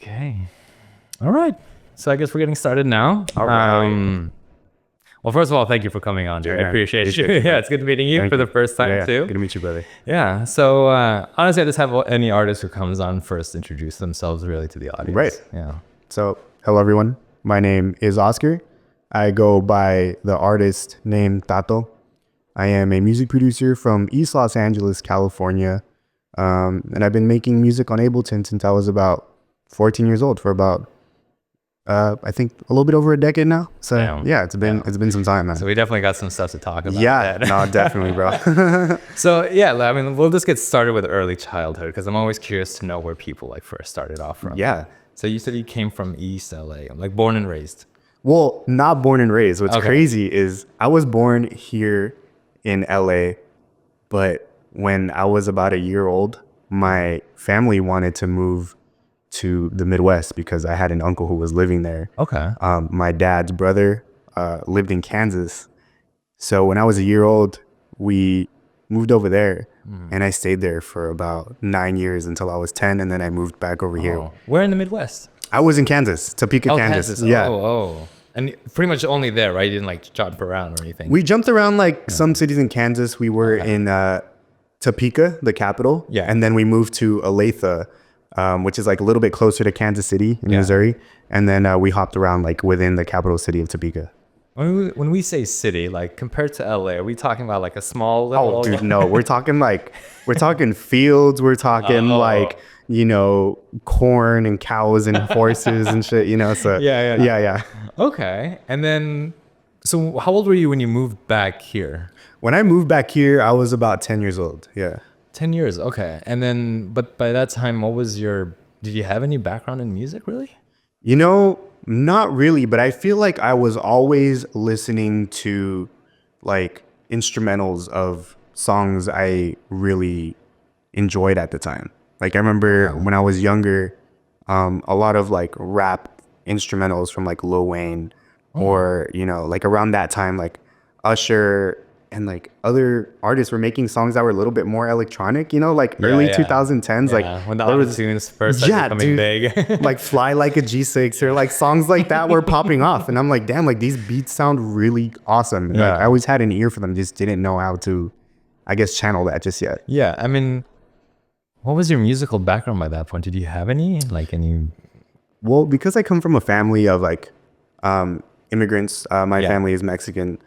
Okay. All right. So I guess we're getting started now. All right. Well, first of all, thank you for coming on, dude. I Yeah, appreciate you. appreciate it, Yeah, man. it's good meeting you Thank for you. the first time Yeah, too. good to meet you, brother. Yeah. So honestly, I just have any artist who comes on first introduce themselves really to the audience. Right. Yeah. So, hello everyone. My name is Oscar. I go by the artist name Tato. I am a music producer from East Los Angeles, California. And I've been making music on Ableton since I was about 14 years old for about I think a little bit over a decade now. So Damn. yeah, it's been some time, man. So we definitely got some stuff to talk about. Yeah, that. no, definitely, bro. So yeah, I mean, we'll just get started with early childhood because I'm always curious to know where people like first started off from. Yeah. So you said you came from East LA, like born and raised. Well, not born and raised. What's Okay. crazy is I was born here in LA, but when I was about a year old, my family wanted to move to the Midwest because I had an uncle who was living there. Okay. My dad's brother lived in Kansas. So when I was a year old, we moved over there and I stayed there for about 9 years until I was 10. And then I moved back over here. Oh. Where in the Midwest? I was in Kansas, Topeka, Kansas. Yeah. Oh. And pretty much only there, right? You didn't like jump around or anything. We jumped around like some cities in Kansas. We were in Topeka, the capital. Yeah. And then we moved to Olathe, which is like a little bit closer to Kansas City in Missouri. And then we hopped around like within the capital city of Topeka. When we say city, like compared to LA, are we talking about like a small little? Oh, dude, no. We're talking fields. We're talking like, corn and cows and horses and shit, So yeah. Okay. And then, so how old were you when you moved back here? When I moved back here, I was about 10 years old. Yeah. 10 years. Okay. And then, but by that time, did you have any background in music really? Not really, but I feel like I was always listening to like instrumentals of songs I really enjoyed at the time. Like I remember when I was younger, a lot of like rap instrumentals from like Lil Wayne or, like around that time, like Usher and like other artists were making songs that were a little bit more electronic, like early 2010s. Like when the auto-tunes first started becoming big. Like Fly Like a G6 or like songs like that were popping off. And I'm like, damn, like these beats sound really awesome. And I always had an ear for them, just didn't know how to, I guess, channel that just yet. Yeah. I mean, what was your musical background by that point? Did you have any? Well, because I come from a family of like immigrants, my family is Mexican.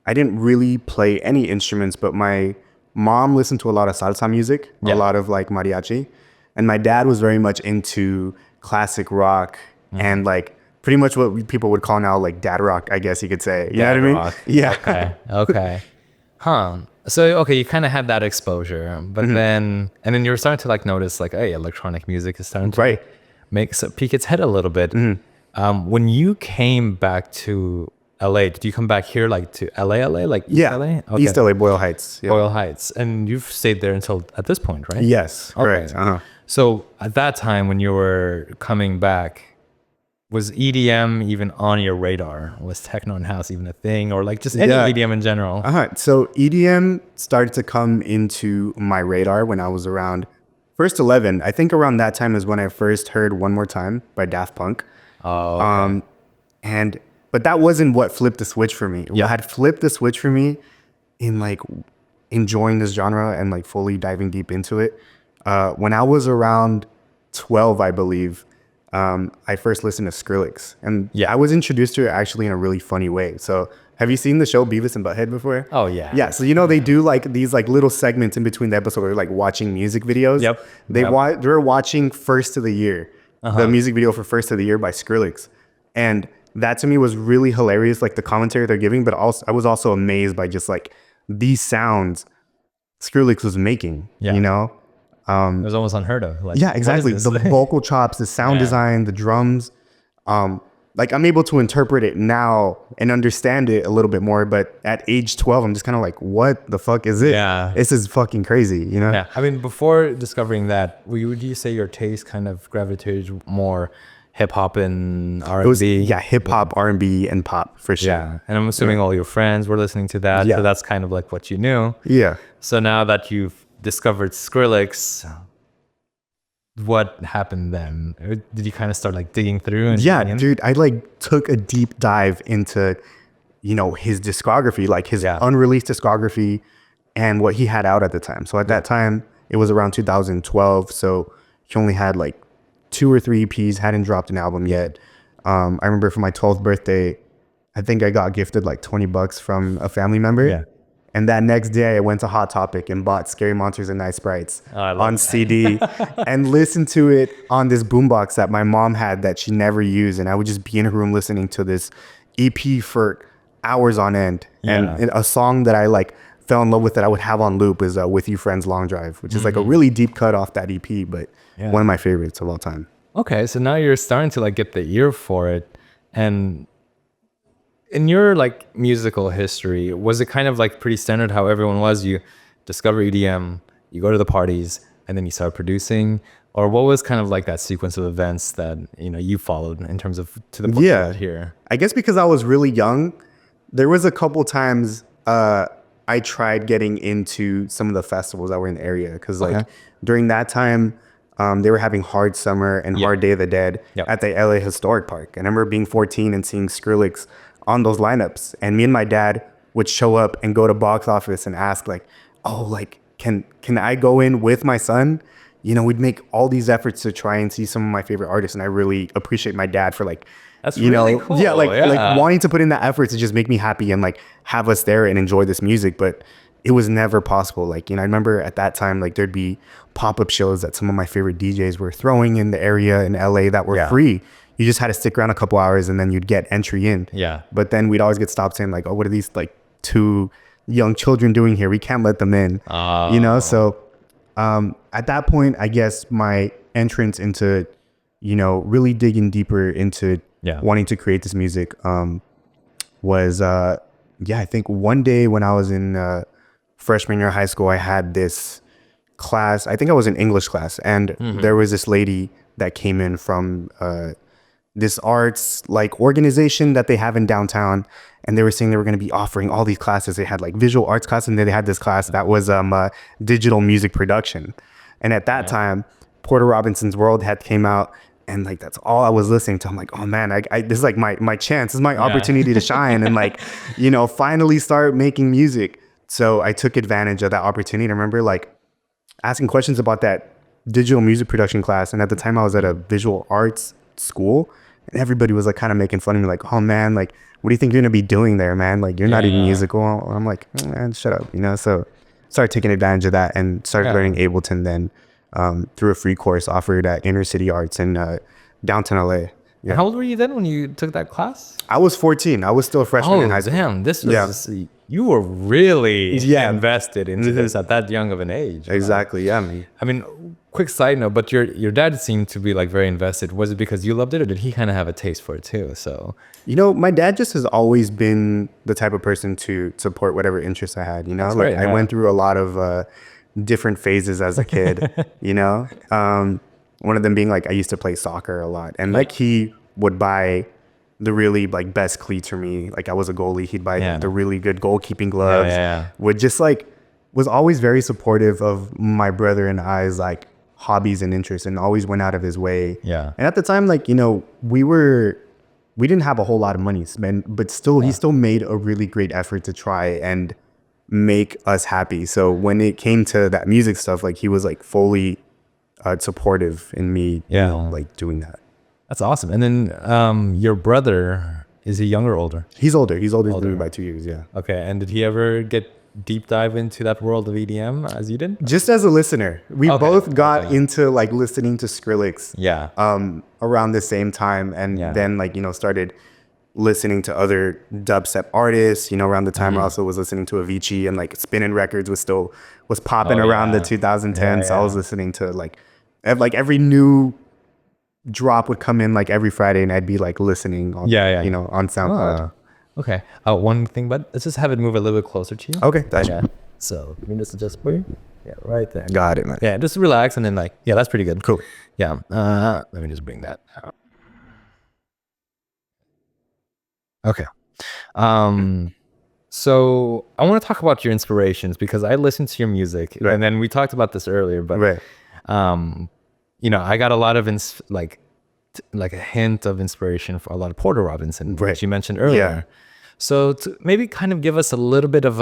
I didn't really play any instruments, but my mom listened to a lot of salsa music, a lot of like mariachi. And my dad was very much into classic rock and like pretty much what people would call now like dad rock, I guess you could say. You know what I mean? Rock. Yeah. Okay. Huh. So, okay, you kind of had that exposure, but then you were starting to like notice like, hey, electronic music is starting to peek its head a little bit. When you came back to LA, did you come back here like to LA, like East LA? Okay. East LA, Boyle Heights. Yeah. Boyle Heights. And you've stayed there until at this point, right? Yes, correct. Okay. So at that time when you were coming back, was EDM even on your radar? Was techno and house even a thing, or like just any EDM in general? So EDM started to come into my radar when I was around first 11. I think around that time is when I first heard One More Time by Daft Punk. Oh, okay. But that wasn't what flipped the switch for me. What had flipped the switch for me in like enjoying this genre and like fully diving deep into it. When I was around 12, I believe, I first listened to Skrillex. And I was introduced to it actually in a really funny way. So have you seen the show Beavis and Butthead before? Oh, yeah. Yeah. So, they do like these like little segments in between the episode where they're like watching music videos. Yep. They're watching First of the Year, the music video for First of the Year by Skrillex. And that to me was really hilarious, like the commentary they're giving, but also I was also amazed by just like these sounds Skrillex was making, it was almost unheard of. Like, exactly. The vocal chops, the sound design, the drums. Like I'm able to interpret it now and understand it a little bit more, but at age 12, I'm just kind of like, what the fuck is it? Yeah. This is fucking crazy, Yeah. I mean, before discovering that, would you say your taste kind of gravitated more hip hop and R&B? Hip hop, R&B, and pop for sure. Yeah, and I'm assuming all your friends were listening to that, so that's kind of like what you knew. Yeah. So now that you've discovered Skrillex, what happened then? Or did you kind of start like digging through? And Yeah, digging in? dude, I like took a deep dive into, his discography, like his Yeah. unreleased discography and what he had out at the time. So at that time, it was around 2012. So he only had like 2 or 3 EPs, hadn't dropped an album yet. I remember for my 12th birthday, I think I got gifted like $20 from a family member. Yeah. And that next day I went to Hot Topic and bought Scary Monsters and Night Sprites I love on that. CD and listened to it on this boombox that my mom had that she never used. And I would just be in her room listening to this EP for hours on end. Yeah. And a song that I like fell in love with that I would have on loop is With You Friends Long Drive, which is like a really deep cut off that EP, but one of my favorites of all time. Okay, so now you're starting to like get the ear for it. And in your like musical history, was it kind of like pretty standard how everyone was? You discover EDM, you go to the parties, and then you start producing? Or what was kind of like that sequence of events that, you followed in terms of to the point Yeah. here? I guess because I was really young, there was a couple times I tried getting into some of the festivals that were in the area. Because like during that time, they were having Hard Summer and Hard Day of the Dead at the LA Historic Park. And I remember being 14 and seeing Skrillex on those lineups. And me and my dad would show up and go to box office and ask like, oh, like, can I go in with my son? We'd make all these efforts to try and see some of my favorite artists. And I really appreciate my dad for like, That's really cool. yeah, like wanting to put in that effort to just make me happy and like have us there and enjoy this music. But it was never possible. Like, I remember at that time, like there'd be pop-up shows that some of my favorite DJs were throwing in the area in LA that were free. You just had to stick around a couple hours and then you'd get entry in. Yeah. But then we'd always get stopped saying like, oh, what are these like 2 young children doing here? We can't let them in, So at that point, I guess my entrance into, really digging deeper into wanting to create this music was, I think one day when I was in freshman year of high school, I had this class. I think I was in English class, and there was this lady that came in from this arts like organization that they have in downtown, and they were saying they were going to be offering all these classes. They had like visual arts class, and then they had this class that was digital music production. And at that time, Porter Robinson's World had came out, and like that's all I was listening to. I'm like, oh man, I this is like my chance, this is my opportunity to shine and like finally start making music. So I took advantage of that opportunity. I remember like asking questions about that digital music production class, and at the time I was at a visual arts school, and everybody was like kind of making fun of me, like, oh man, like what do you think you're gonna be doing there, man? Like you're not even musical. I'm like, man, shut up, So started taking advantage of that and started learning Ableton then through a free course offered at Inner City Arts in downtown LA. Yeah. How old were you then when you took that class? I was 14. I was still a freshman in high school. Damn, this was you were really invested into this at that young of an age. Exactly. Yeah, man. I mean, quick side note, but your dad seemed to be like very invested. Was it because you loved it, or did he kind of have a taste for it too? So my dad just has always been the type of person to support whatever interests I had. That's like great, I went through a lot of different phases as a kid. One of them being like I used to play soccer a lot, and like he would buy the really like best cleats for me. Like I was a goalie, he'd buy the really good goalkeeping gloves. Would just like was always very supportive of my brother and I's like hobbies and interests, and always went out of his way. Yeah. And at the time, like we didn't have a whole lot of money to spend, but still he still made a really great effort to try and make us happy. So when it came to that music stuff, like he was like fully supportive in me like doing that. That's awesome. And then your brother, is he younger or older? He's older than me by 2 years. Okay. And did he ever get deep dive into that world of EDM as you did? Just as a listener. We both got into like listening to Skrillex around the same time, and then like started listening to other dubstep artists. Around the time I also was listening to Avicii, and like Spinnin' Records was popping around the 2010s. So I was listening to like every new drop would come in like every Friday, and I'd be like listening on on SoundCloud. Okay. One thing, but let's just have it move a little bit closer to you. Okay. So let me just adjust for you. Yeah, right there. Got it, man. Yeah, just relax, and then like that's pretty good. Cool. Yeah. Let me just bring that out. Okay. So I want to talk about your inspirations, because I listen to your music, and then we talked about this earlier, but I got a lot of like a hint of inspiration for a lot of Porter Robinson, Right. which you mentioned Yeah. earlier. So to maybe kind of give us a little bit of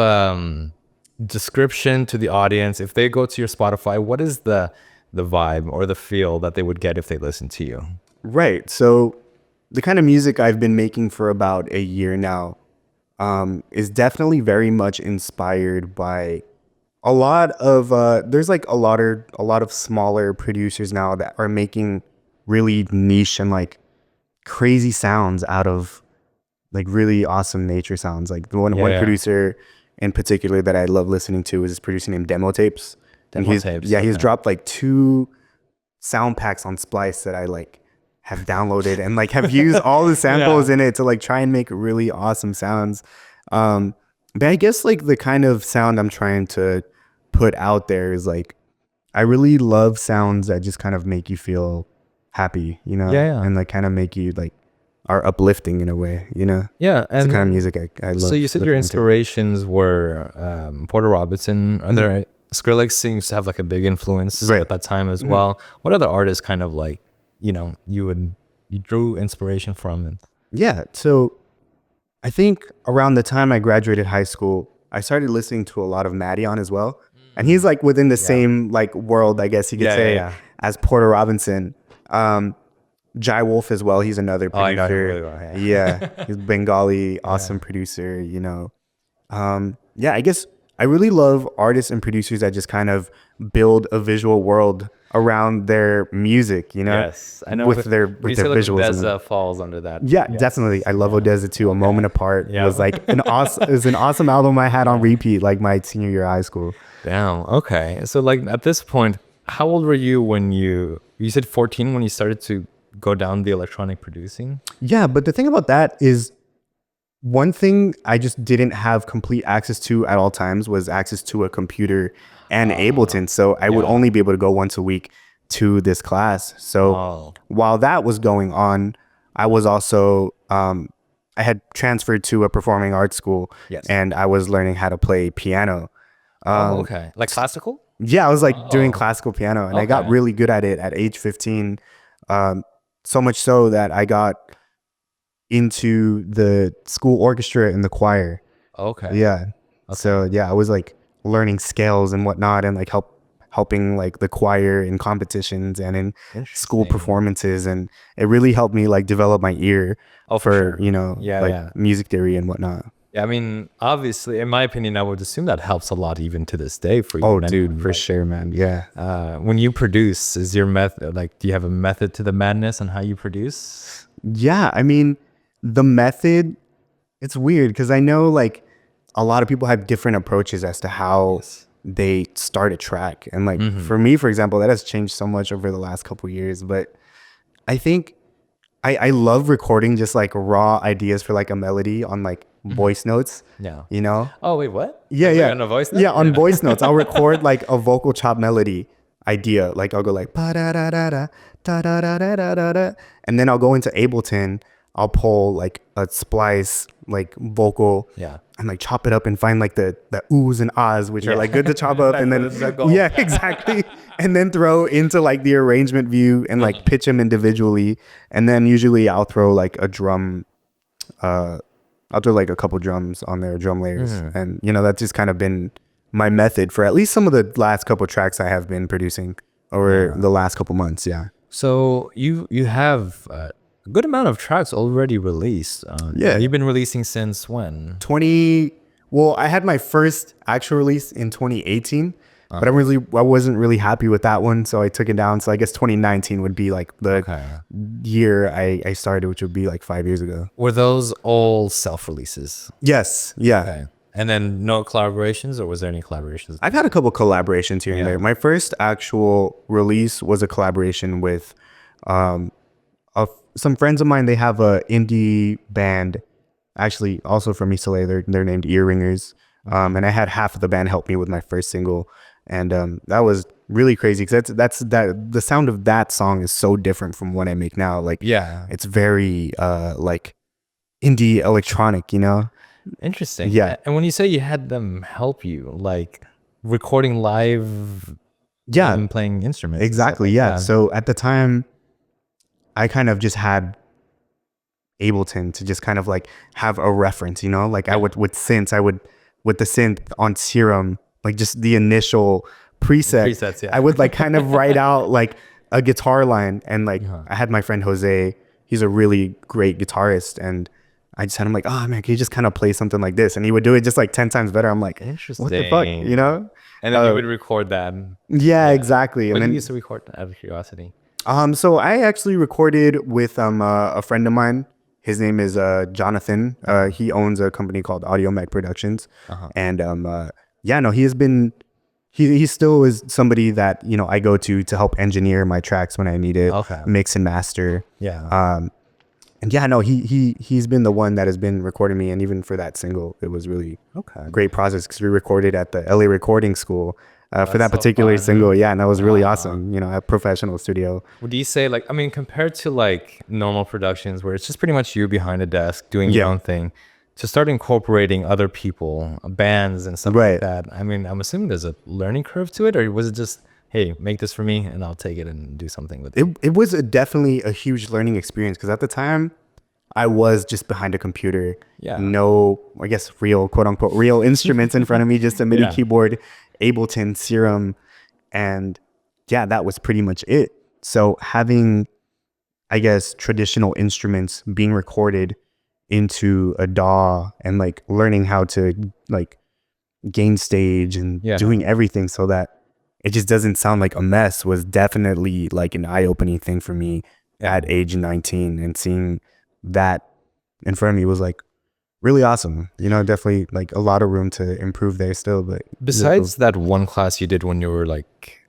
description to the audience. If they go to your Spotify, what is the vibe or the feel that they would get if they listen to you? Right. So the kind of music I've been making for about a year now is definitely very much inspired by a lot of there's like a lot of smaller producers now that are making really niche and like crazy sounds out of like really awesome nature sounds. Like the one Yeah, one yeah. producer in particular that I love listening to is this producer named Demo Tapes. And Demo tapes. he's Okay. dropped like 2 sound packs on Splice that I like have downloaded and like have used all the samples Yeah. in it to like try and make really awesome sounds. Um, but I guess like the kind of sound I'm trying to put out there is like I really love sounds that just kind of make you feel happy, Yeah, yeah. and like kind of make you like are uplifting in a way, Yeah, It's the kind of and music I so love you said your listening to. inspirations were Porter Robinson. And there Skrillex seems to have like a big influence Right. at that time as well. What other artists kind of like, you drew inspiration from? And Yeah. So I think around the time I graduated high school, I started listening to a lot of Maddie as well. And he's like within the same like world, I guess you could Yeah, say, yeah. as Porter Robinson. Jai Wolf as well. He's another Oh, I know him producer. really well. Yeah. Yeah. He's Bengali, awesome producer. Yeah, I guess I really love artists and producers that just kind of build a visual world around their music, Yes, I know. with their When you with their say like visuals. Odessa falls under that. Yeah, Yes. definitely. I love Odessa too. A Moment Apart Yeah. was like an awesome. It was an awesome album I had on repeat like my senior year of high school. Damn. Okay. So like at this point, how old were you when you said 14 when you started to go down the electronic producing? Yeah, but the thing about that is one thing I just didn't have complete access to at all times was access to a computer and Ableton. So I would only be able to go once a week to this class. So Oh. while that was going on, I was also I had transferred to a performing arts school. Yes. And I was learning how to play piano. Oh, okay. Like classical? Yeah, I was like doing classical piano, and I got Okay. really good at it at age 15. So much so that I got into the school orchestra and the choir. Okay. Yeah. So yeah, I was like learning scales and whatnot, and like helping like the choir in competitions and in school Interesting. performances, and it really helped me like develop my ear Oh, for for sure. Yeah, like yeah. music theory and whatnot. Yeah, I mean, obviously, in my opinion, I would assume that helps a lot even to this day for you. Oh, And dude, for like, sure, man. Yeah. when you produce, is your method like? Do you have a method to the madness on how you produce? Yeah, I mean, the method, it's weird because I know like a lot of people have different approaches as to how they start a track. And like for me, for example, that has changed so much over the last couple of years. But I think I love recording just like raw ideas for like a melody on like voice notes. Yeah. You know? Oh wait, what? Yeah, Like yeah. on a voice note? Yeah, on voice notes. I'll record like a vocal chop melody idea. Like I'll go like pa da da da da da da da da da da da, and then I'll go into Ableton. I'll pull like a splice like vocal. Yeah. And like chop it up and find like the oohs and ahs, which are like good to chop up, and then yeah, exactly, and then throw into like the arrangement view and like pitch them individually, and then usually I'll throw like a drum, I'll throw like a couple drums on there, drum layers, and that's just kind of been my method for at least some of the last couple tracks I have been producing over the last couple months. Yeah. So you have a good amount of tracks already released. Yeah. You've been releasing since when? Well, I had my first actual release in 2018, but I wasn't really happy with that one, so I took it down. So I guess 2019 would be like the year I started, which would be like 5 years ago. Were those all self-releases? Yes. Yeah. Okay. And then no collaborations, or was there any collaborations? I've had a couple collaborations here and there. My first actual release was a collaboration with some friends of mine. They have a indie band, actually also from East LA. They're named Earringers. And I had half of the band help me with my first single. And that was really crazy because the sound of that song is so different from what I make now. Like, Yeah. it's very like indie electronic, Interesting. Yeah. And when you say you had them help you, like recording live Yeah, in playing instruments and stuff exactly. like Yeah. that. So at the time, I kind of just had Ableton to just kind of like have a reference, you know, like I would with synths, I would with the synth on Serum, like just the initial preset, Presets, I yeah. would like kind of write out like a guitar line. And like Uh-huh. I had my friend Jose, he's a really great guitarist, and I just had him like, oh man, can you just kind of play something like this? And he would do it just like 10 times better. I'm like, what the fuck, you Interesting. know? And then you would record that. Yeah, Yeah. exactly. And What do you then used to record out of curiosity? so I actually recorded with a friend of mine. His name is Jonathan. He owns a company called Audio Mech Productions, Uh-huh. and yeah, no, he has been. He still is somebody that I go to help engineer my tracks when I need it, Okay. mix and master. Yeah. And yeah, no, he's been the one that has been recording me, and even for that single, it was really Okay. a great process because we recorded at the LA Recording School for that That's so particular fun. single. Yeah, and that was really Uh-huh. awesome. A professional studio. Would you say, like, I mean, compared to like normal productions where it's just pretty much you behind a desk doing your Yeah. own thing, to start incorporating other people, bands and stuff like Right. that? I mean, I'm assuming there's a learning curve to it, or was it just, hey, make this for me and I'll take it and do something with it? It was definitely a huge learning experience because at the time I was just behind a computer. Yeah. No, I guess real, quote unquote, real instruments in front of me, just a MIDI Yeah. keyboard, Ableton, Serum. And yeah, that was pretty much it. So having, I guess, traditional instruments being recorded into a DAW and like learning how to like gain stage and Yeah. doing everything so that it just doesn't sound like a mess was definitely like an eye-opening thing for me Yeah. at age 19, and seeing that in front of me was like really awesome. Definitely like a lot of room to improve there still. But Besides that one class you did when you were like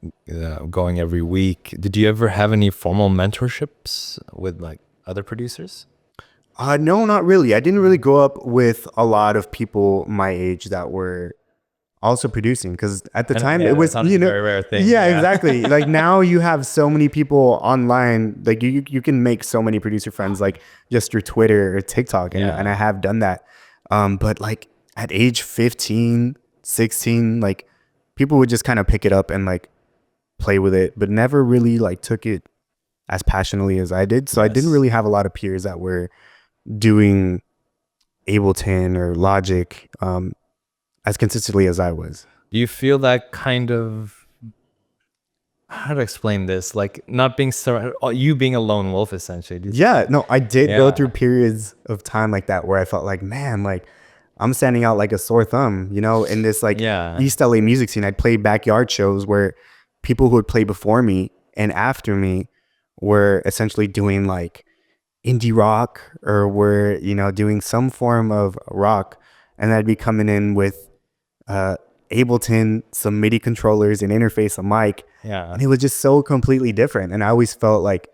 going every week, did you ever have any formal mentorships with like other producers? no, not really. I didn't really grow up with a lot of people my age that were also producing, because at the time it was a very rare thing. yeah, exactly. Like now you have so many people online, like you can make so many producer friends like just through Twitter or TikTok, and, Yeah. and I have done that. But like at age 15, 16, like people would just kind of pick it up and like play with it, but never really like took it as passionately as I did. So I didn't Yes. really have a lot of peers that were doing Ableton or Logic as consistently as I was. Do you feel that kind of, how to explain this? Like not being you being a lone wolf essentially. Yeah, no, I did go Yeah. through periods of time like that where I felt like, man, like I'm standing out like a sore thumb, in this like Yeah. East LA music scene. I'd play backyard shows where people who would play before me and after me were essentially doing like indie rock, or were, doing some form of rock. And I'd be coming in with Ableton, some MIDI controllers, an interface, a mic. Yeah. And it was just so completely different. And I always felt like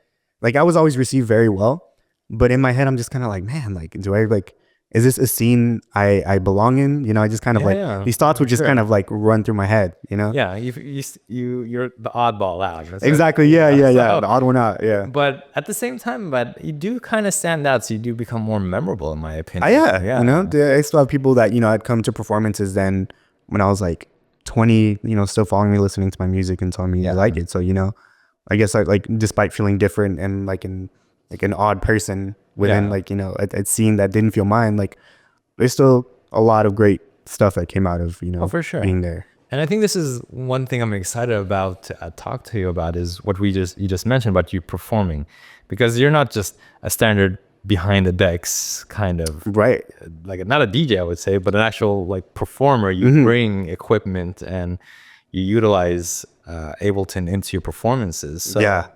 I was always received very well. But in my head, I'm just kind of like, man, like, do I like, is this a scene I belong in? I just kind of these thoughts would just kind of like run through my head, Yeah. You're the oddball out. That's Exactly. right. Yeah. So- The odd one out. Yeah. But at the same time, but you do kind of stand out, so you do become more memorable, in my opinion. Yeah. I still have people that, I'd come to performances then when I was like 20, still following me, listening to my music and telling me I like it. So, I guess I like, despite feeling different and like an odd person within a scene that didn't feel mine, like there's still a lot of great stuff that came out of, for sure. being there. And I think this is one thing I'm excited about to talk to you about, is what you just mentioned about you performing, because you're not just a standard behind the decks kind of, Right. like not a DJ, I would say, but an actual like performer. You bring equipment and you utilize Ableton into your performances. So Yeah.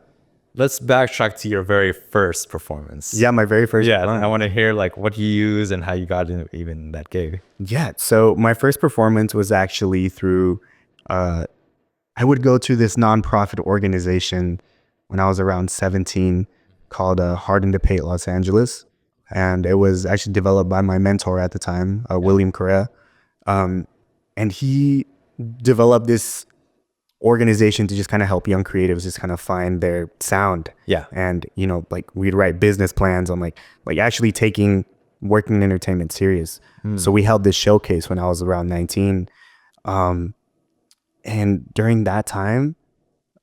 let's backtrack to your very first performance. Yeah. My very first. Yeah, I want to hear like what you use and how you got in even that gig. Yeah. So my first performance was actually through, I would go to this nonprofit organization when I was around 17 called Hardened to Paint Los Angeles. And it was actually developed by my mentor at the time, William Correa. And he developed this organization to just kind of help young creatives just kind of find their sound. Yeah. And, like we'd write business plans on like actually taking working in entertainment serious. So we held this showcase when I was around 19. And during that time,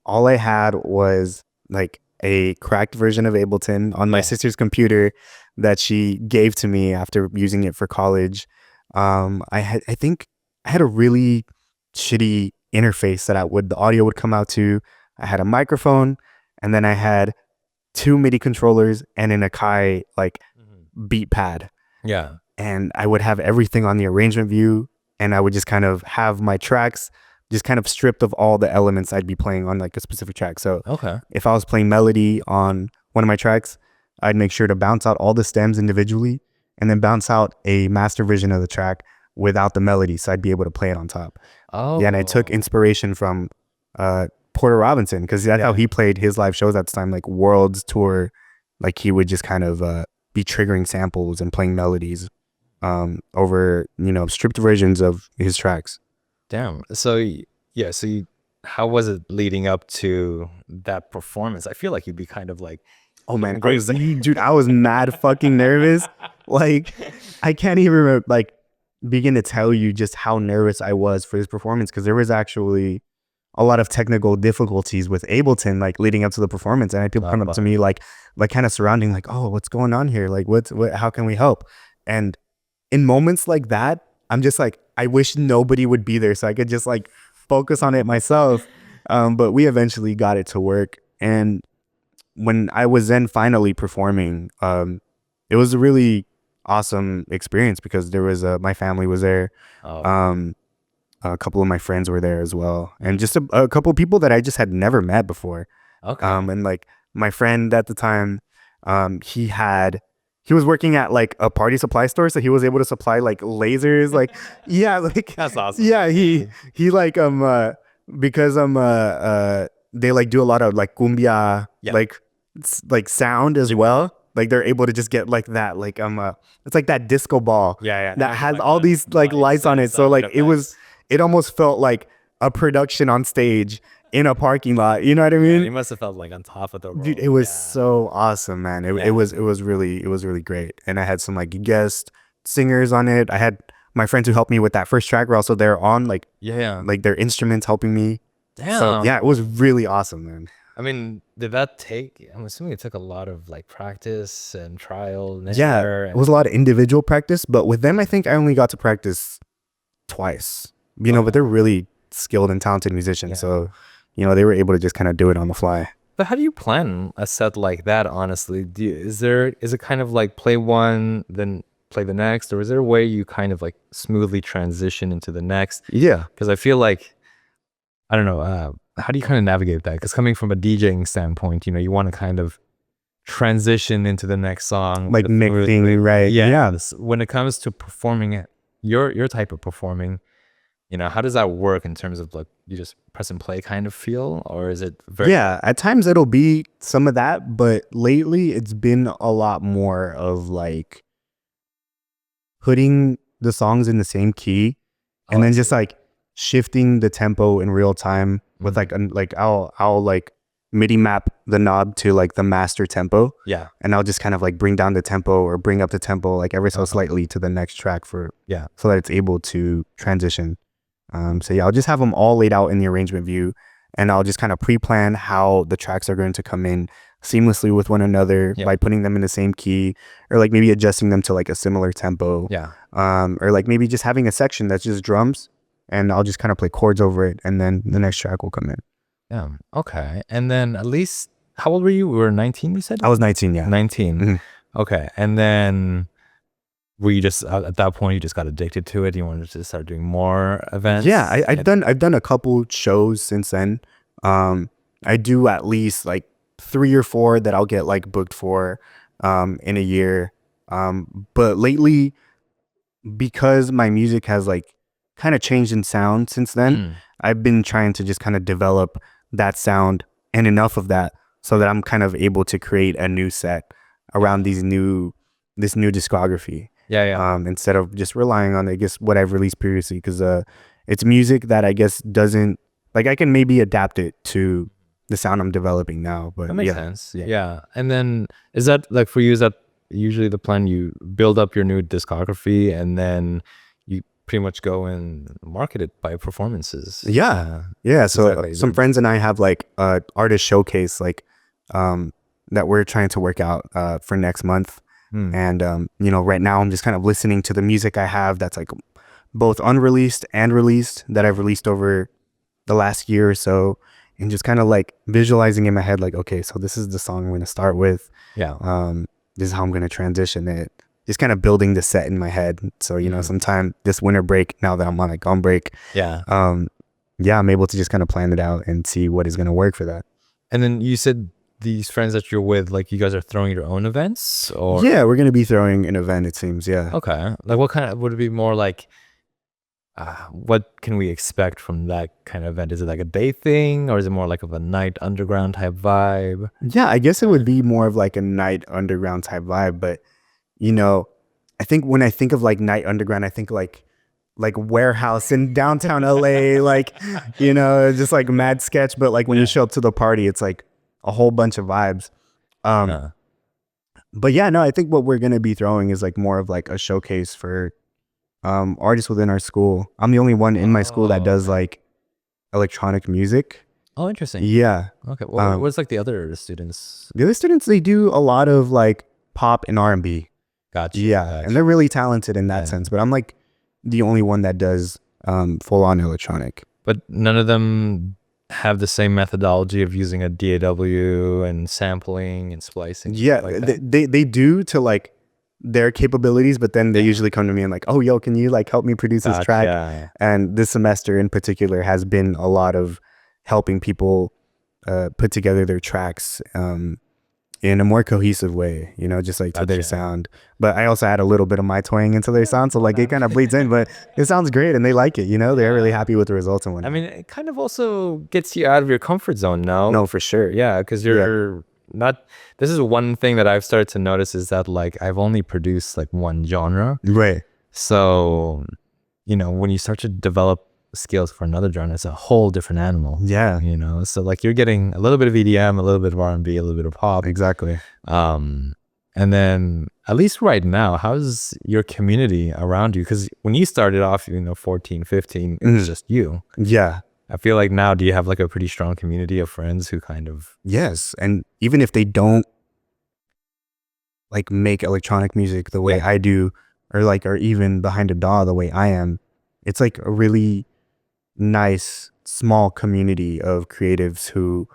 all I had was like a cracked version of Ableton on my sister's computer that she gave to me after using it for college. I think I had a really shitty interface that the audio would come out to. I had a microphone, and then I had two MIDI controllers and an A.K.A like beat pad. Yeah. And I would have everything on the arrangement view, and I would just kind of have my tracks just kind of stripped of all the elements I'd be playing on like a specific track. So Okay. if I was playing melody on one of my tracks, I'd make sure to bounce out all the stems individually and then bounce out a master version of the track without the melody, so I'd be able to play it on top. Oh. Yeah, and I took inspiration from Porter Robinson, because that's how he played his live shows at the time, like Worlds Tour. Like he would just kind of be triggering samples and playing melodies over, stripped versions of his tracks. Damn. So yeah. So how was it leading up to that performance? I feel like you'd be kind of like, oh man, dude, I was mad fucking nervous. Like, I can't even remember, like, begin to tell you just how nervous I was for this performance, because there was actually a lot of technical difficulties with Ableton, like leading up to the performance, and I had people come up to me like kind of surrounding, like, oh, what's going on here? Like, what? How can we help? And in moments like that, I'm just like, I wish nobody would be there so I could just like focus on it myself. But we eventually got it to work. And when I was then finally performing, it was a really awesome experience, because there was my family was there. A couple of my friends were there as well, and just a couple of people that I just had never met before. Okay. And like my friend at the time, he was working at like a party supply store, so he was able to supply like lasers, like yeah, like That's awesome. yeah, he like because they like do a lot of like cumbia like sound as well. Like they're able to just get like that, like it's like that disco ball that has all these like lights on it. So like it almost felt like a production on stage in a parking lot. You know what I mean? You must have felt like on top of the world. Dude, it was so awesome, man. It was really great. And I had some like guest singers on it. I had my friends who helped me with that first track were also there on like like their instruments helping me. Damn. So yeah, it was really awesome, man. I mean, did that take? I'm assuming it took a lot of like practice and trial and Yeah, error. it was a lot of individual practice, but with them, I think I only got to practice twice. But they're really skilled and talented musicians, so they were able to just kind of do it on the fly. But how do you plan a set like that? Honestly, is it kind of like play one, then play the next, or is there a way you kind of like smoothly transition into the next? Yeah, because I feel like, I don't know, how do you kind of navigate that? Because coming from a DJing standpoint, you want to kind of transition into the next song, like mixing, right? Yeah. When it comes to performing it, your type of performing, how does that work in terms of like, you just press and play kind of feel, or is it very? Yeah, at times it'll be some of that, but lately it's been a lot more of like putting the songs in the same key and then just like shifting the tempo in real time with like I'll like MIDI map the knob to like the master tempo. Yeah. And I'll just kind of like bring down the tempo or bring up the tempo like ever so slightly to the next track so that it's able to transition. So yeah, I'll just have them all laid out in the arrangement view, and I'll just kind of pre-plan how the tracks are going to come in seamlessly with one another by putting them in the same key, or like maybe adjusting them to like a similar tempo. Or like maybe just having a section that's just drums, and I'll just kind of play chords over it, and then the next track will come in. Yeah. Okay. And then at least, how old were you? We were 19, you said? I was 19, yeah. 19. Mm-hmm. Okay. And then were you just, at that point, you just got addicted to it? You wanted to start doing more events? Yeah, I've done a couple shows since then. I do at least like 3 or 4 that I'll get like booked for in a year. But lately, because my music has like kind of changed in sound since then, I've been trying to just kind of develop that sound and enough of that so that I'm kind of able to create a new set around this new discography. Instead of just relying on, I guess, what I've released previously, because it's music that I guess doesn't, like, I can maybe adapt it to the sound I'm developing now. But that makes sense. Yeah. And then is that for you, is that usually the plan? You build up your new discography and then you pretty much go and market it by performances. Yeah. That's So exactly what you some do. friends and I have like a artist showcase like that we're trying to work out for next month. And right now I'm just kind of listening to the music I have that's like both unreleased and released that I've released over the last year or so, and just kind of like visualizing in my head like, okay, so this is the song I'm going to start with. Yeah. This is how I'm going to transition it. Just kind of building the set in my head. So, sometime this winter break, now that I'm on a gum break, Yeah. yeah, I'm able to just kind of plan it out and see what is going to work for that. And then you said these friends that you're with, like you guys are throwing your own events, or Yeah, we're going to be throwing an event, it seems. Yeah. okay, like what kind of would it be more like? What can we expect from that kind of event? Is it like a day thing, or is it more like of a night underground type vibe? Yeah, I guess it would be more of like a night underground type vibe. But, I think when I think of like night underground, I think like warehouse in downtown LA, like, just like mad sketch. But like when you show up to the party, it's like a whole bunch of vibes. Uh, But yeah, no, I think what we're going to be throwing is like more of like a showcase for artists within our school. I'm the only one in my school that does like electronic music. Oh, interesting. Yeah. Okay. Well, what's like the other students? The other students, they do a lot of like pop and R&B. Gotcha. Yeah. Gotcha. And they're really talented in that sense. But I'm like the only one that does full on electronic. But none of them have the same methodology of using a DAW and sampling and splicing. Yeah. Like that. They do to like their capabilities, but then they usually come to me and like, oh, yo, can you like help me produce this track? Gotcha. And this semester in particular has been a lot of helping people put together their tracks in a more cohesive way, just like to their Gotcha. sound. But I also add a little bit of my twang into their sound, so like it kind of bleeds in, but it sounds great and they like it, they're really happy with the results and I whatnot. mean, it kind of also gets you out of your comfort zone now. No, for sure. Yeah, because you're not. This is one thing that I've started to notice is that like I've only produced like one genre. Right. So, when you start to develop skills for another genre, it's a whole different animal. Yeah. So like you're getting a little bit of EDM, a little bit of R&B, a little bit of pop. Exactly. And then at least right now, how's your community around you? Because when you started off, 14, 15, it was just you. Yeah. I feel like now, do you have like a pretty strong community of friends who kind of... Yes. And even if they don't like make electronic music the way I do, or even behind a DAW the way I am, it's like a really nice small community of creatives who,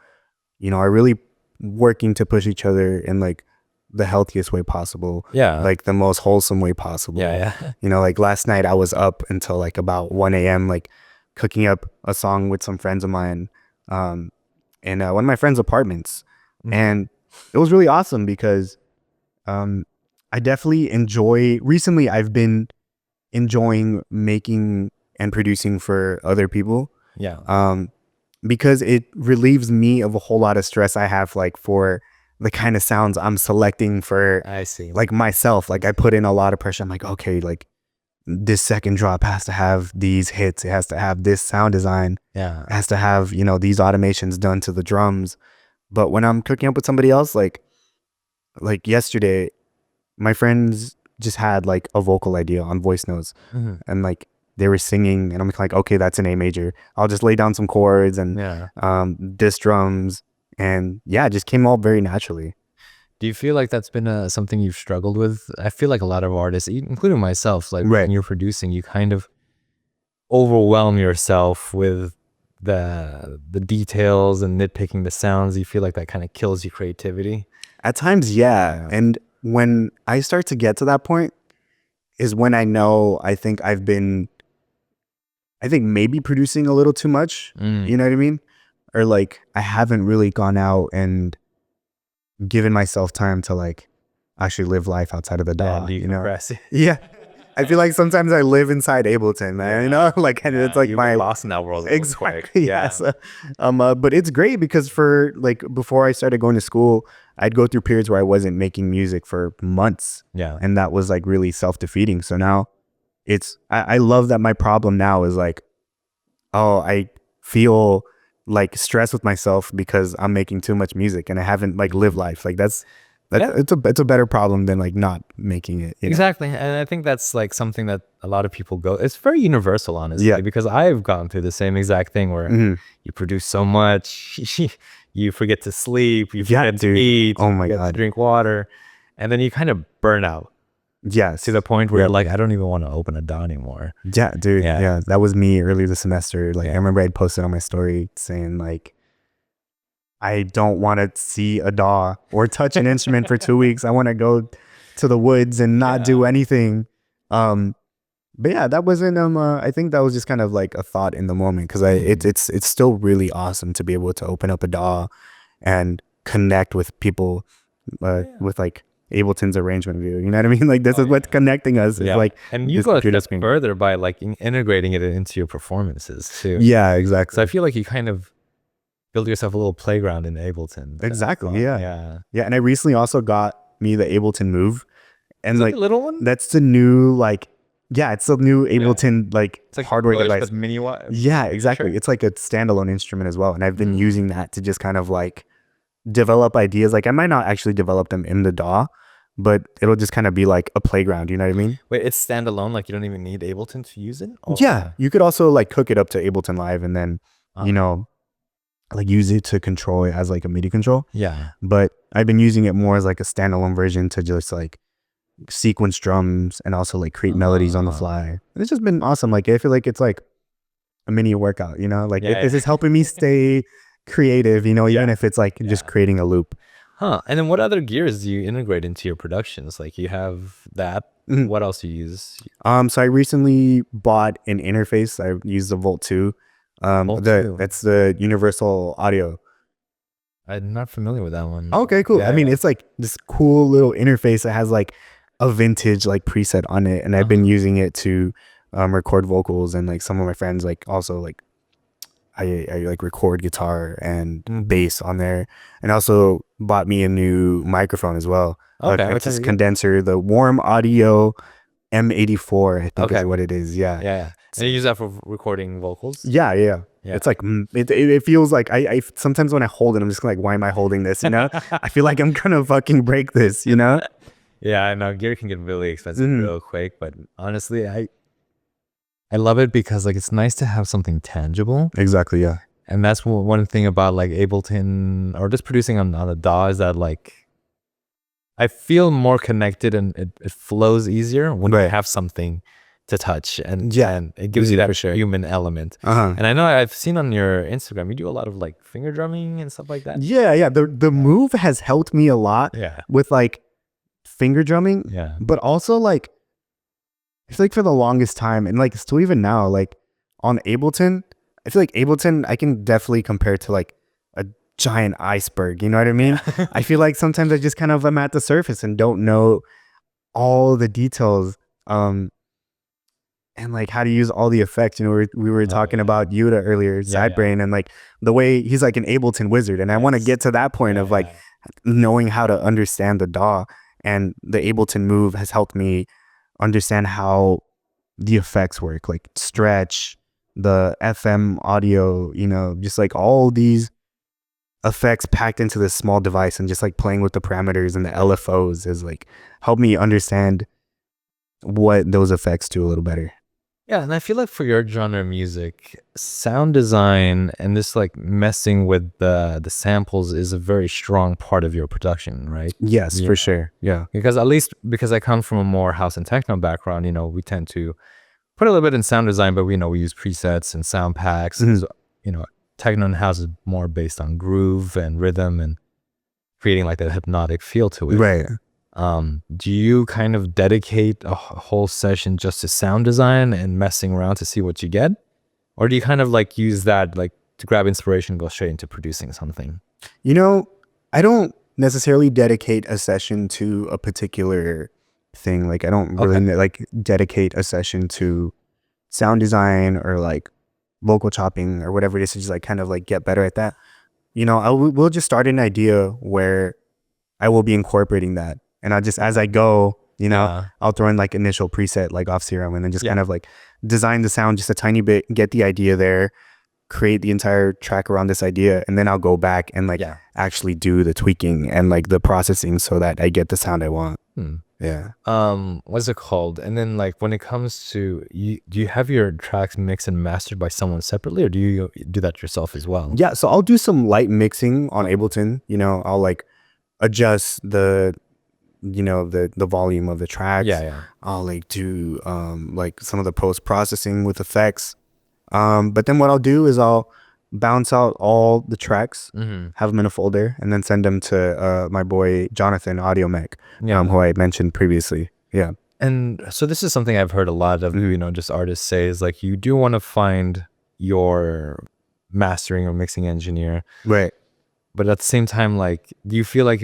are really working to push each other in like the healthiest way possible. Yeah. Like the most wholesome way possible. Yeah. Like last night I was up until like about 1 a.m. like cooking up a song with some friends of mine in one of my friends' apartments. And it was really awesome because I definitely recently I've been enjoying making and producing for other people. Yeah. Because it relieves me of a whole lot of stress I have like for the kind of sounds I'm selecting for I see. like myself. Like I put in a lot of pressure. I'm like, okay, like this second drop has to have these hits. It has to have this sound design. Yeah. It has to have, these automations done to the drums. But when I'm cooking up with somebody else, like yesterday, my friends just had like a vocal idea on voice notes and like they were singing and I'm like, okay, that's an A major. I'll just lay down some chords and diss drums. And yeah, it just came all very naturally. Do you feel like that's been something you've struggled with? I feel like a lot of artists, including myself, like when you're producing, you kind of overwhelm yourself with the details and nitpicking the sounds. You feel like that kind of kills your creativity? At times, yeah. And when I start to get to that point is when I know I think maybe producing a little too much. You know what I mean? Or like I haven't really gone out and given myself time to like actually live life outside of the DAW. Yeah. I feel like sometimes I live inside Ableton, man. Like, and it's like you're lost in that world. Exactly. Yeah. So, but it's great because for like before I started going to school, I'd go through periods where I wasn't making music for months. Yeah. And that was like really self-defeating. So now I love that my problem now is like, oh, I feel like stressed with myself because I'm making too much music and I haven't like lived life. Like that's Yeah. It's a better problem than like not making it. You know? Exactly. And I think that's like something that a lot of people go, it's very universal, honestly, Yeah. because I've gone through the same exact thing where you produce so much, you forget to sleep, you Yeah, forget to dude. eat, Oh you my forget to God. drink water, and then you kind of burn out Yes. to the point where Yep. you're like, I don't even want to open a DAW anymore. Yeah, dude. Yeah. Yeah. That was me earlier this semester. Like I Yeah. remember I'd posted on my story saying like, I don't want to see a DAW or touch an instrument for 2 weeks. I want to go to the woods and not do anything. But yeah, that wasn't I think that was just kind of like a thought in the moment because it's still really awesome to be able to open up a DAW and connect with people with like Ableton's arrangement view. You know what I mean? Like this is what's connecting us. Is like And you this go a computer step screen. further by like integrating it into your performances too. Yeah, So exactly. I feel like you kind of build yourself a little playground in Ableton. Exactly. Yeah. Yeah. And I recently also got me the Ableton Move. And Is it like the little one? that's the new like it's a new Ableton like It's like hardware English, device. but mini Yeah, exactly. Sure. It's like a standalone instrument as well. And I've been using that to just kind of like develop ideas. Like I might not actually develop them in the DAW, but it'll just kind of be like a playground. You know what I mean? Wait, it's standalone. Like you don't even need Ableton to use it. Or? Yeah. You could also like hook it up to Ableton Live and then, you know, like use it to control it as like a MIDI control. Yeah. But I've been using it more as like a standalone version to just like sequence drums and also like create melodies on the fly. And it's just been awesome. Like I feel like it's like a mini workout, you know, like this is helping me stay creative, you know, even if it's like just creating a loop. Huh. And then what other gears do you integrate into your productions? Like you have that. What else do you use? So I recently bought an interface. I used the Volt 2. That's the Universal Audio. I'm not familiar with that one. Okay, cool. I mean, it's like this cool little interface that has like a vintage like preset on it, and I've been using it to record vocals, and like some of my friends like also like I like record guitar and bass on there, and also bought me a new microphone as well. Okay, It's this condenser, the Warm Audio M84, I think is what it is. Yeah. Yeah. And you use that for recording vocals? Yeah. It's like it feels like I sometimes when I hold it, I'm just like, why am I holding this? You know, I feel like I'm gonna fucking break this. You know? Yeah, I know gear can get really expensive real quick, but honestly, I love it because like it's nice to have something tangible. Exactly. Yeah. And that's one thing about like Ableton or just producing on a DAW is that like I feel more connected and it flows easier when you have something to touch and it gives you that human element. And I know I've seen on your Instagram you do a lot of like finger drumming and stuff like that. Yeah. The Move has helped me a lot with like finger drumming. Yeah. But also like I feel like for the longest time and like still even now, like on Ableton, I feel like Ableton I can definitely compare to like a giant iceberg. You know what I mean? I feel like sometimes I just kind of am at the surface and don't know all the details. And like how to use all the effects. You know, we were talking about Yuta earlier, Sidebrain, and like the way he's like an Ableton wizard. And I want to get to that point of like knowing how to understand the DAW, and the Ableton Move has helped me understand how the effects work, like stretch, the FM audio, you know, just like all these effects packed into this small device, and just like playing with the parameters and the LFOs has like helped me understand what those effects do a little better. Yeah, and I feel like for your genre of music, sound design and this like messing with the samples is a very strong part of your production, right? Yes, for sure. Yeah. Because at least because I come from a more house and techno background, you know, we tend to put a little bit in sound design, but we use presets and sound packs. So, you know, techno and house is more based on groove and rhythm and creating like that hypnotic feel to it. Right. Do you kind of dedicate a whole session just to sound design and messing around to see what you get? Or do you kind of like use that like to grab inspiration and go straight into producing something? You know, I don't necessarily dedicate a session to a particular thing. Like I don't really like dedicate a session to sound design or like vocal chopping or whatever it is to just like kind of like get better at that. You know, we'll just start an idea where I will be incorporating that. And I'll just, as I go, you know, I'll throw in like initial preset, like off Serum, and then just kind of like design the sound just a tiny bit, get the idea there, create the entire track around this idea, and then I'll go back and like Yeah. actually do the tweaking and like the processing so that I get the sound I want. Yeah. What's it called? And then like when it comes to you, do you have your tracks mixed and mastered by someone separately, or do you do that yourself as well? Yeah, so I'll do some light mixing on Ableton. I'll like adjust the volume of the tracks. Yeah. I'll like do like some of the post processing with effects. But then what I'll do is I'll bounce out all the tracks, have them in a folder, and then send them to my boy Jonathan Audio Mech, Yeah. who I mentioned previously. Yeah. And so this is something I've heard a lot of, just artists say is like, you do want to find your mastering or mixing engineer, Right. but at the same time, like, do you feel like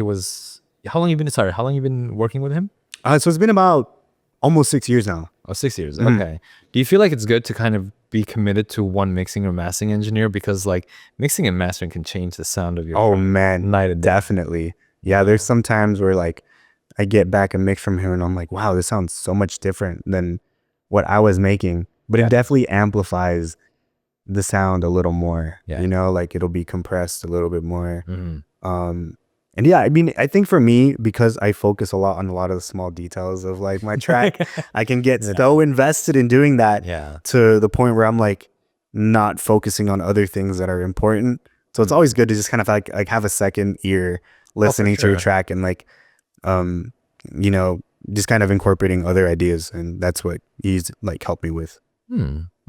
how long you been working with him? So it's been about almost 6 years now. Oh, 6 years. Okay. Do you feel like it's good to kind of be committed to one mixing or mastering engineer, because like mixing and mastering can change the sound of your Oh track man, night and day? definitely. Yeah, there's some times where like I get back a mix from him and I'm like, wow, this sounds so much different than what I was making. But it definitely amplifies the sound a little more. Yeah. Like it'll be compressed a little bit more. And yeah, I mean, I think for me, because I focus a lot on a lot of the small details of like my track, I can get so invested in doing that to the point where I'm like not focusing on other things that are important. So it's always good to just kind of like have a second ear listening to your track and like, just kind of incorporating other ideas. And that's what he's like helped me with.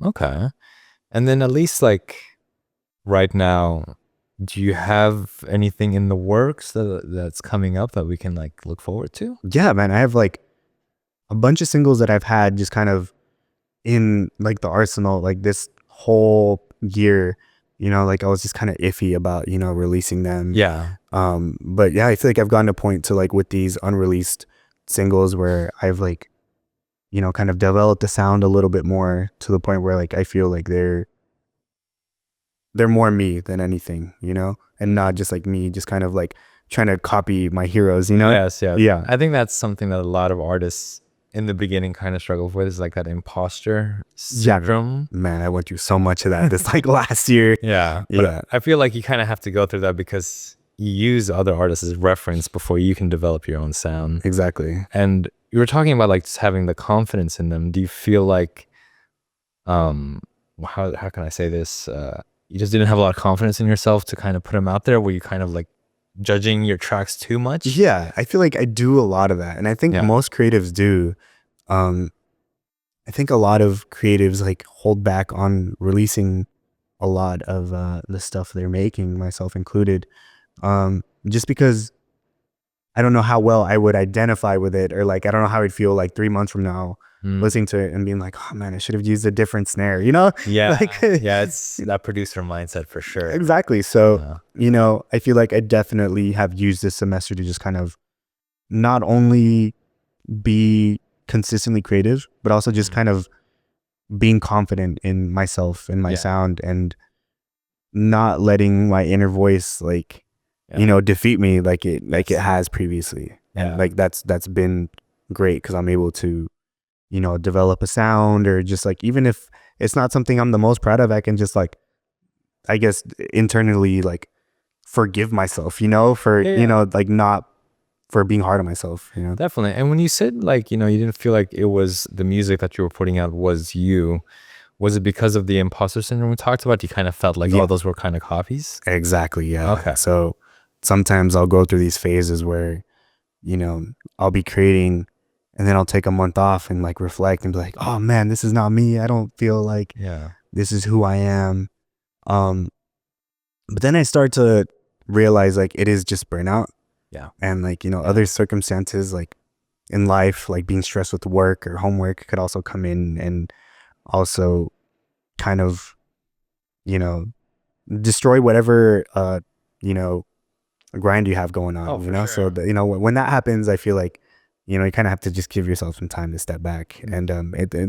Okay. And then at least like right now, do you have anything in the works that's coming up that we can like look forward to? Yeah, man. I have like a bunch of singles that I've had just kind of in like the arsenal, like this whole year, like I was just kind of iffy about, releasing them. Yeah. But yeah, I feel like I've gotten to a point to like with these unreleased singles where I've like, kind of developed the sound a little bit more to the point where like I feel like they're more me than anything, and not just like me just kind of like trying to copy my heroes, Yes. Yeah. I think that's something that a lot of artists in the beginning kind of struggle with, is like that imposter syndrome. Man, I went through so much of that this like last year. Yeah. But I feel like you kind of have to go through that because you use other artists as reference before you can develop your own sound. Exactly. And you were talking about like just having the confidence in them. Do you feel like, how can I say this? You just didn't have a lot of confidence in yourself to kind of put them out there? Were you kind of like judging your tracks too much? Yeah, I feel like I do a lot of that. And I think most creatives do. I think a lot of creatives like hold back on releasing a lot of the stuff they're making, myself included, just because I don't know how well I would identify with it, or like I don't know how I'd feel like 3 months from now listening to it and being like, oh man, I should have used a different snare, Yeah. Like, Yeah, it's that producer mindset for sure. Exactly. So, I feel like I definitely have used this semester to just kind of not only be consistently creative, but also just kind of being confident in myself and my sound, and not letting my inner voice like, defeat me like it has previously. And like that's been great because I'm able to, develop a sound, or just like, even if it's not something I'm the most proud of, I can just like, I guess internally like forgive myself, for, like not for being hard on myself, Definitely. And when you said like, you didn't feel like it was the music that you were putting out was you, was it because of the imposter syndrome we talked about? You kind of felt like, oh, those were kind of copies? Exactly. Yeah. Okay. So sometimes I'll go through these phases where, I'll be creating and then I'll take a month off and like reflect and be like, oh man, this is not me. I don't feel like this is who I am. But then I start to realize like it is just burnout. Yeah. And like, other circumstances like in life, like being stressed with work or homework could also come in and also kind of, destroy whatever, grind you have going on, Sure. So when that happens, I feel like, you kind of have to just give yourself some time to step back. And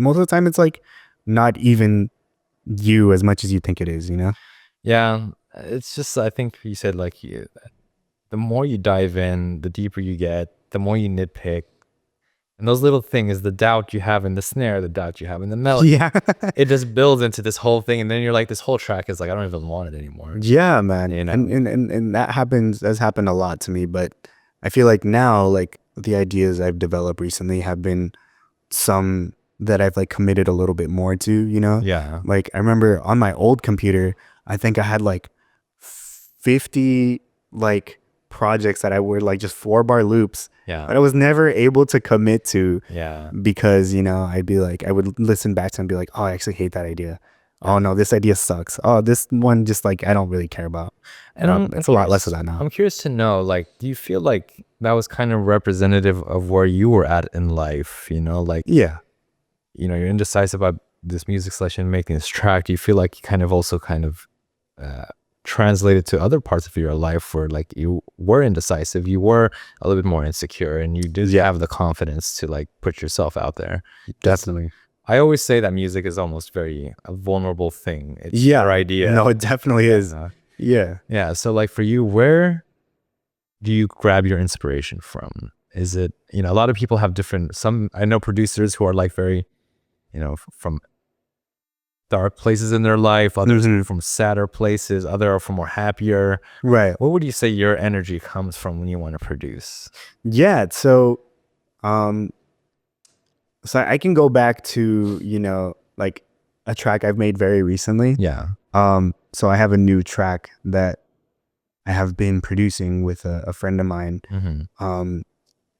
most of the time it's like not even you as much as you think it is, Yeah. It's just, I think you said like, the more you dive in, the deeper you get, the more you nitpick, And those little things, the doubt you have in the snare, the doubt you have in the melody, Yeah. it just builds into this whole thing. And then you're like, this whole track is like, I don't even want it anymore. Yeah, man. You know? And that has happened a lot to me, but I feel like now, like the ideas I've developed recently have been some that I've like committed a little bit more to, you know? Yeah. Like I remember on my old computer, I think I had like 50 like projects that I were like just 4-bar loops. Yeah. But I was never able to commit to Yeah. because, you know, I'd be like, I would listen back to it and be like, oh, I actually hate that idea. Oh no, this idea sucks. Oh, this one just like I don't really care about. And It's a lot less of that now. I'm curious to know, like, do you feel like that was kind of representative of where you were at in life? You know, like, Yeah. you know, you're indecisive about this music selection, making this track. Do you feel like you kind of also kind of translated to other parts of your life where like you were indecisive, you were a little bit more insecure, and you did have the confidence to like put yourself out there? Definitely. I always say that music is almost very a vulnerable thing. It's your idea. No, it definitely is. Yeah. Yeah. So like for you, where do you grab your inspiration from? Is it, you know, a lot of people have different, some, I know producers who are like very, you know, from dark places in their life, others from sadder places, other are from more happier. Right. What would you say your energy comes from when you want to produce? Yeah. So so I can go back to, you know, like a track I've made very recently. Yeah. So I have a new track that I have been producing with a friend of mine.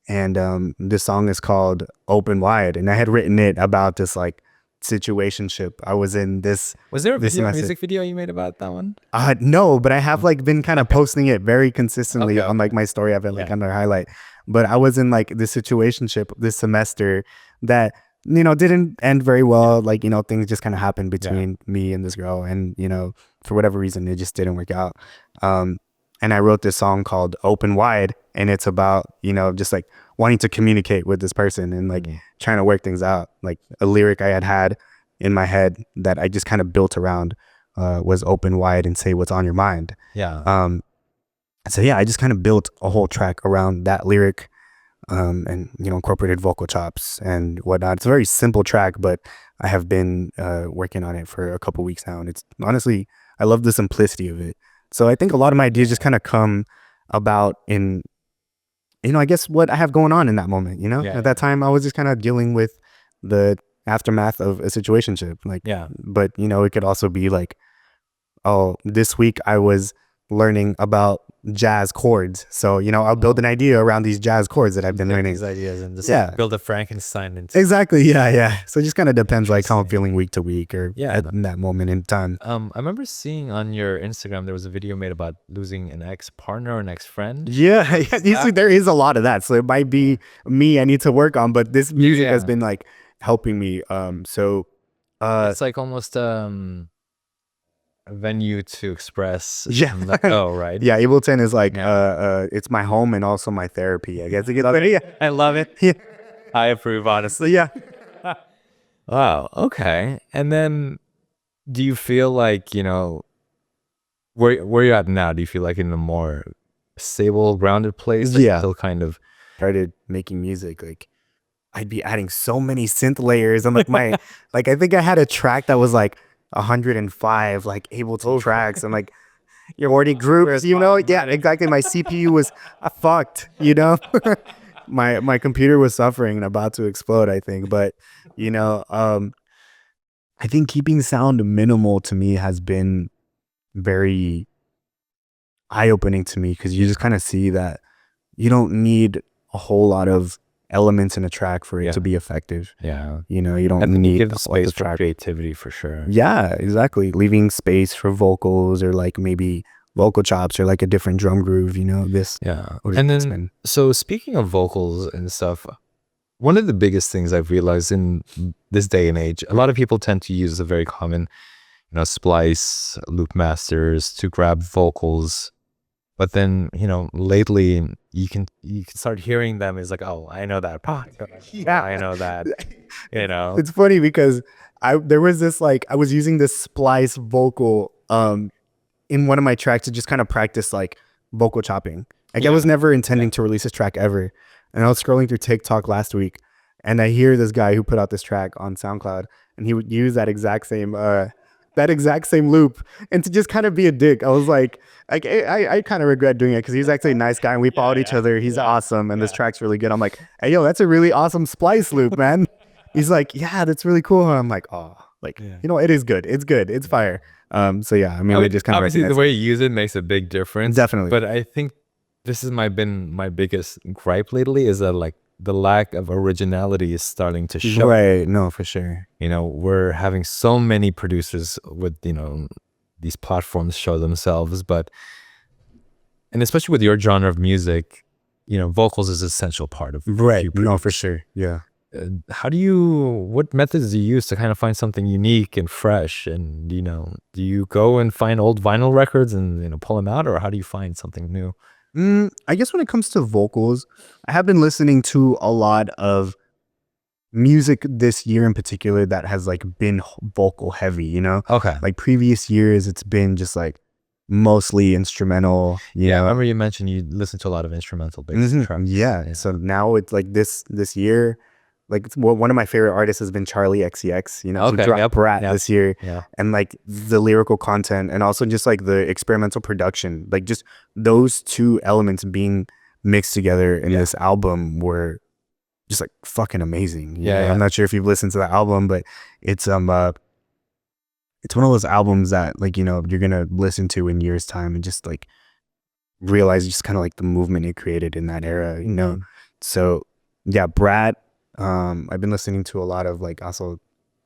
And this song is called Open Wide. And I had written it about this like situationship. I was in this. Was there a this semester. music video you made about that one? No, but I have like been kind of posting it very consistently on like my story. I've been like under highlight. But I was in like this situationship this semester that, you know, didn't end very well. Like, you know, things just kind of happened between me and this girl. And, you know, for whatever reason, it just didn't work out. And I wrote this song called Open Wide. And it's about, you know, just like wanting to communicate with this person and like trying to work things out. Like a lyric I had in my head that I just kind of built around was open wide and say what's on your mind. Yeah. So yeah, I just kind of built a whole track around that lyric, and, you know, incorporated vocal chops and whatnot. It's a very simple track, but I have been working on it for a couple weeks now. And it's honestly, I love the simplicity of it. So I think a lot of my ideas just kind of come about in, you know, I guess what I have going on in that moment, you know? At that time, I was just kind of dealing with the aftermath of a situationship. Like, but, you know, it could also be like, oh, this week I was learning about jazz chords. So, you know, I'll build an idea around these jazz chords that I've been learning. These ideas and just build a Frankenstein into. Exactly. Yeah. So it just kind of depends like how I'm feeling week to week or at that moment in time. I remember seeing on your Instagram, there was a video made about losing an ex-partner or an ex-friend. Yeah. There is a lot of that. So it might be me I need to work on, but this music has been like helping me. So it's like almost a venue to express. Right. Yeah, Ableton is like it's my home and also my therapy, I guess. I love it. Yeah, I approve, honestly. Yeah. Wow. Okay. And then, do you feel like, you know, where you're at now? Do you feel like in a more stable, grounded place? Yeah. Still kind of started making music. Like I'd be adding so many synth layers. I'm like like I think I had a track that was like 105 like Ableton tracks. I'm like, you're already groups, you know? Yeah, exactly. My CPU was fucked, you know? my computer was suffering and about to explode, I think. But, you know, I think keeping sound minimal to me has been very eye-opening to me, because you just kind of see that you don't need a whole lot of elements in a track for it to be effective. Yeah. You know, you don't need give space for creativity for sure. Yeah, exactly. Leaving space for vocals or like maybe vocal chops or like a different drum groove, you know, this. Yeah. And then, so speaking of vocals and stuff, one of the biggest things I've realized in this day and age, a lot of people tend to use a very common, you know, splice, loop masters to grab vocals. But then, you know, lately you can start hearing them is like, oh, I know that part. Yeah, I know that. You know, it's funny because there was this like I was using this splice vocal in one of my tracks to just kind of practice like vocal chopping. Like I was never intending to release this track ever. And I was scrolling through TikTok last week And I hear this guy who put out this track on SoundCloud, and he would use that exact same loop, and to just kind of be a dick. I was like I kind of regret doing it because he's actually a nice guy and we followed each other. He's awesome, and this track's really good. I'm like, hey yo, that's a really awesome splice loop, man. He's like, yeah, that's really cool. And I'm like, oh, like it is good. It's good. It's fire. So yeah, I mean, we just kind of obviously the way you use it makes a big difference. Definitely. But I think this has been my biggest gripe lately is that like the lack of originality is starting to show. Right. No, for sure. You know, we're having so many producers with, you know, these platforms show themselves, and especially with your genre of music, you know, vocals is an essential part of right. No, for sure. Yeah. What methods do you use to kind of find something unique and fresh? And, you know, do you go and find old vinyl records and, you know, pull them out, or how do you find something new? I guess when it comes to vocals, I have been listening to a lot of music this year in particular that has like been vocal heavy, you know? Okay. Like previous years, it's been just like mostly instrumental. I remember you mentioned you listen to a lot of instrumental based tracks. Yeah. So now it's like this year, like one of my favorite artists has been Charlie XCX. You know, he dropped Brat this year, and like the lyrical content and also just like the experimental production, like just those two elements being mixed together in this album were just like fucking amazing. You know? I'm not sure if you've listened to the album, but it's one of those albums that like, you know, you're gonna listen to in years time and just like realize just kind of like the movement it created in that era, you know. So yeah, Brat. I've been listening to a lot of like also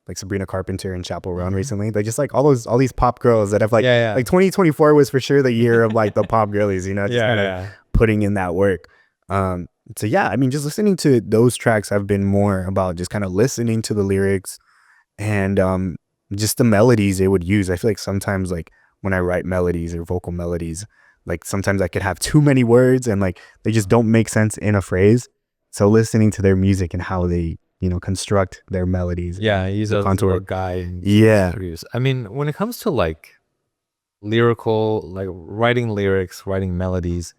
like Sabrina Carpenter and Chappell Roan recently. They just like all these pop girls that have like like 2024 was for sure the year of like the pop girlies, you know, just kind of putting in that work. So yeah, I mean, just listening to those tracks have been more about just kind of listening to the lyrics and just the melodies they would use. I feel like sometimes like when I write melodies or vocal melodies, like sometimes I could have too many words and like they just don't make sense in a phrase. So listening to their music and how they, you know, construct their melodies. He's a little guy. I mean, when it comes to like lyrical, like writing lyrics, writing melodies,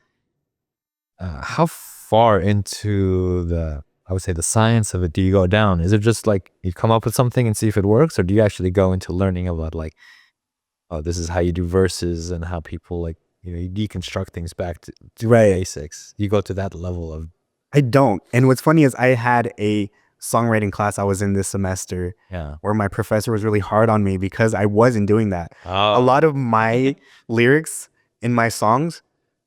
how far into I would say the science of it do you go down? Is it just like you come up with something and see if it works, or do you actually go into learning about like, oh, this is how you do verses and how people like, you know, you deconstruct things back to basics? You go to that level of. I don't. And what's funny is I had a songwriting class I was in this semester where my professor was really hard on me because I wasn't doing that. A lot of my lyrics in my songs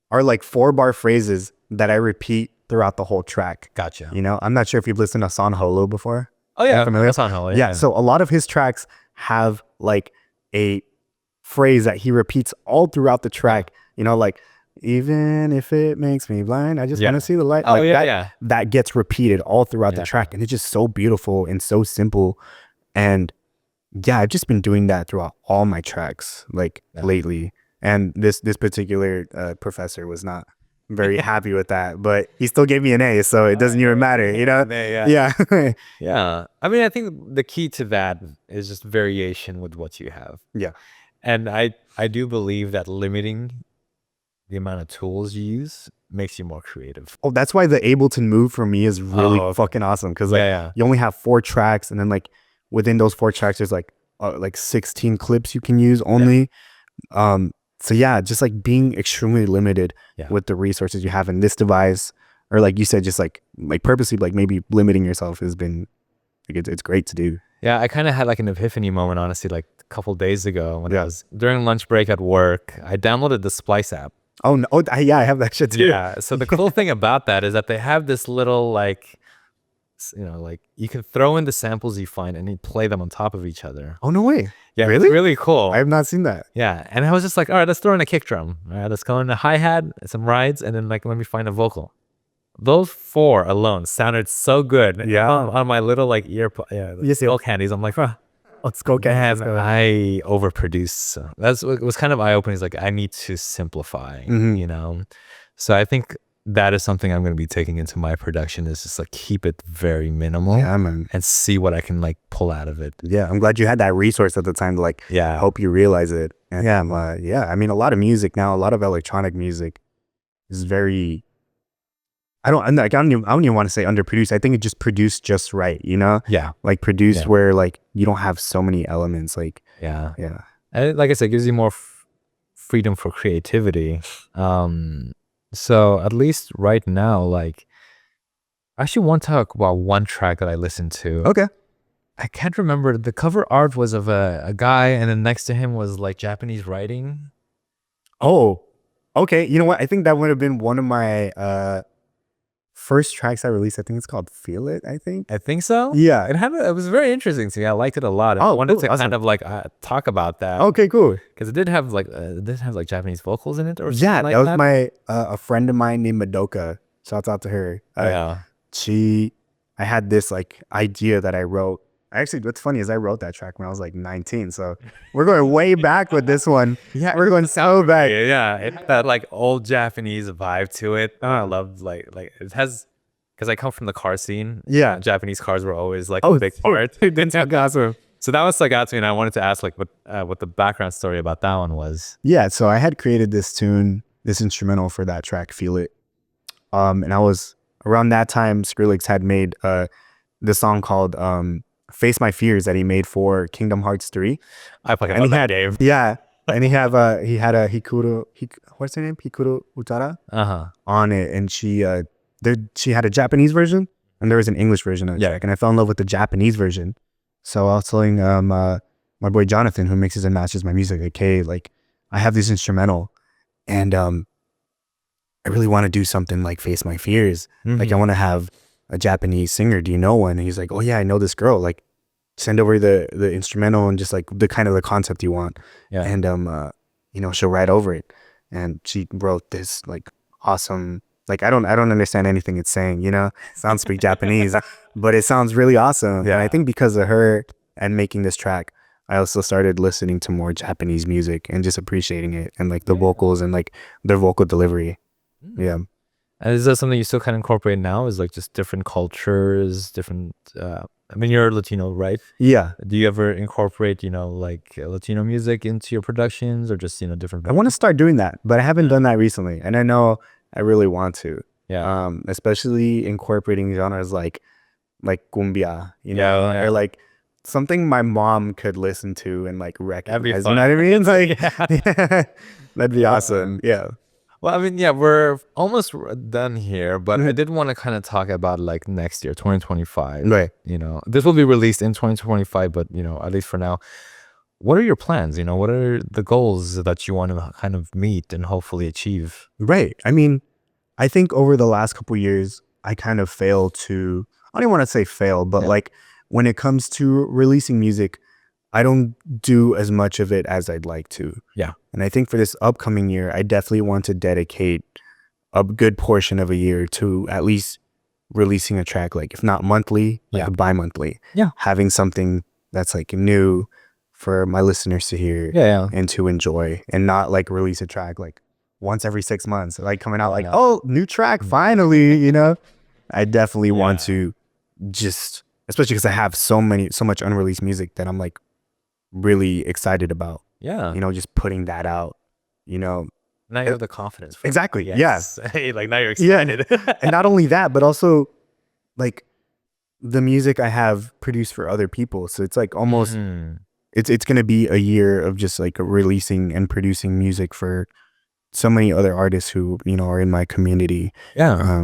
are like 4-bar phrases that I repeat throughout the whole track. Gotcha. You know, I'm not sure if you've listened to San Holo before. Oh yeah, familiar with San Holo. Yeah. So a lot of his tracks have like a phrase that he repeats all throughout the track. You know, like, even if it makes me blind, I just want to see the light. That gets repeated all throughout the track, and it's just so beautiful and so simple. And yeah, I've just been doing that throughout all my tracks like lately. And this particular professor was not very happy with that, but he still gave me an A, so it doesn't even matter, you know. Yeah. I mean, I think the key to that is just variation with what you have. And I do believe that limiting the amount of tools you use makes you more creative. Oh, that's why the Ableton Move for me is really fucking awesome, because like you only have 4 tracks, and then like within those 4 tracks there's like 16 clips you can use only. So yeah, just like being extremely limited with the resources you have in this device, or like you said, just like purposely like maybe limiting yourself has been like it's great to do. I kind of had like an epiphany moment, honestly, like a couple days ago when I was during lunch break at work. I downloaded the Splice app. Oh no! I have that shit too. So the cool thing about that is that they have this little like, you know, like you can throw in the samples you find and you play them on top of each other. Oh no way! Yeah, really? It's really cool. I have not seen that. Yeah, and I was just like, all right, let's throw in a kick drum. All right, let's go in a hi-hat, some rides, and then like let me find a vocal. Those 4 alone sounded so good. On my little like skull candies. I'm like, let's go get hands. I overproduce. So that's what was kind of eye-opening. Is like I need to simplify, you know. So I think that is something I'm going to be taking into my production, is just like keep it very minimal and see what I can like pull out of it. I'm glad you had that resource at the time to like help you realize it. And I mean, a lot of music now, a lot of electronic music is very I don't even want to say underproduced. I think it just produced just right, you know? Yeah. Like produced Yeah. where like you don't have so many elements. Like, Yeah. yeah. And like I said, it gives you more freedom for creativity. So at least right now, like, I actually want to talk about one track that I listened to. Okay. I can't remember. The cover art was of a guy, and then next to him was like Japanese writing. Oh, okay. You know what? I think that would have been one of my first tracks I released. I think it's called Feel It, I think. I think so. Yeah. It was very interesting to me. I liked it a lot. I Oh, wanted cool. to Awesome. kind of like talk about that Okay, cool. because it did have like Japanese vocals in it or Yeah, something like that was that. my a friend of mine named Madoka. Shouts out to her. Yeah. I had this like idea that I wrote. Actually, what's funny is I wrote that track when I was like 19. So we're going way back with this one. Yeah, We're going so back. Yeah, it had that like old Japanese vibe to it. I loved like it has because I come from the car scene. Yeah. Japanese cars were always like Oh, a big part. So that was like out to me, and I wanted to ask like what the background story about that one was. Yeah, so I had created this tune, this instrumental for that track, Feel It. And I was around that time, Skrillex had made this song called Face My Fears that he made for Kingdom Hearts 3. I fucking And love he that had game. yeah, and he had a what's her name? Hikaru Utara on it, and she had a Japanese version and there was an English version of the track, and I fell in love with the Japanese version. So I was telling my boy Jonathan, who mixes and masters my music, A.K.A, like, I have this instrumental and I really want to do something like Face My Fears. Like, I want to have a Japanese singer. Do you know one? And he's like, oh yeah, I know this girl. Like, send over the instrumental and just like the kind of the concept you want. Yeah. And you know, she'll write over it. And she wrote this like awesome, like I don't understand anything it's saying, you know? I don't speak Japanese, but it sounds really awesome. Yeah. And I think because of her and making this track, I also started listening to more Japanese music and just appreciating it and like the vocals and like their vocal delivery. Yeah. And is that something you still kind of incorporate now? Is like just different cultures, different. I mean, you're Latino, right? Yeah. Do you ever incorporate, like Latino music into your productions, or just different? I want to start doing that, but I haven't done that recently, and I know I really want to. Yeah. Especially incorporating genres like cumbia, you Yeah, know, yeah. or like something my mom could listen to and like That'd be recognize. You fun. know what I mean? Like, that'd be awesome. Yeah. Well, I mean, yeah, we're almost done here, but I did want to kind of talk about like next year, 2025. Right. This will be released in 2025, but at least for now, what are your plans? What are the goals that you want to kind of meet and hopefully achieve? Right. I mean, I think over the last couple years, I kind of failed to, I don't even want to say fail, but like when it comes to releasing music, I don't do as much of it as I'd like to. Yeah. And I think for this upcoming year, I definitely want to dedicate a good portion of a year to at least releasing a track, like if not monthly, like bi-monthly. Yeah. Having something that's like new for my listeners to hear and to enjoy, and not like release a track like once every 6 months, like coming out like, oh, new track, finally, I definitely want to just, especially because I have so much unreleased music that I'm like really excited about. Yeah. Just putting that out, Now you have the confidence. Exactly. Yes. Hey, like now you're excited. And not only that, but also like the music I have produced for other people. So it's like almost, it's going to be a year of just like releasing and producing music for so many other artists who, are in my community. Yeah.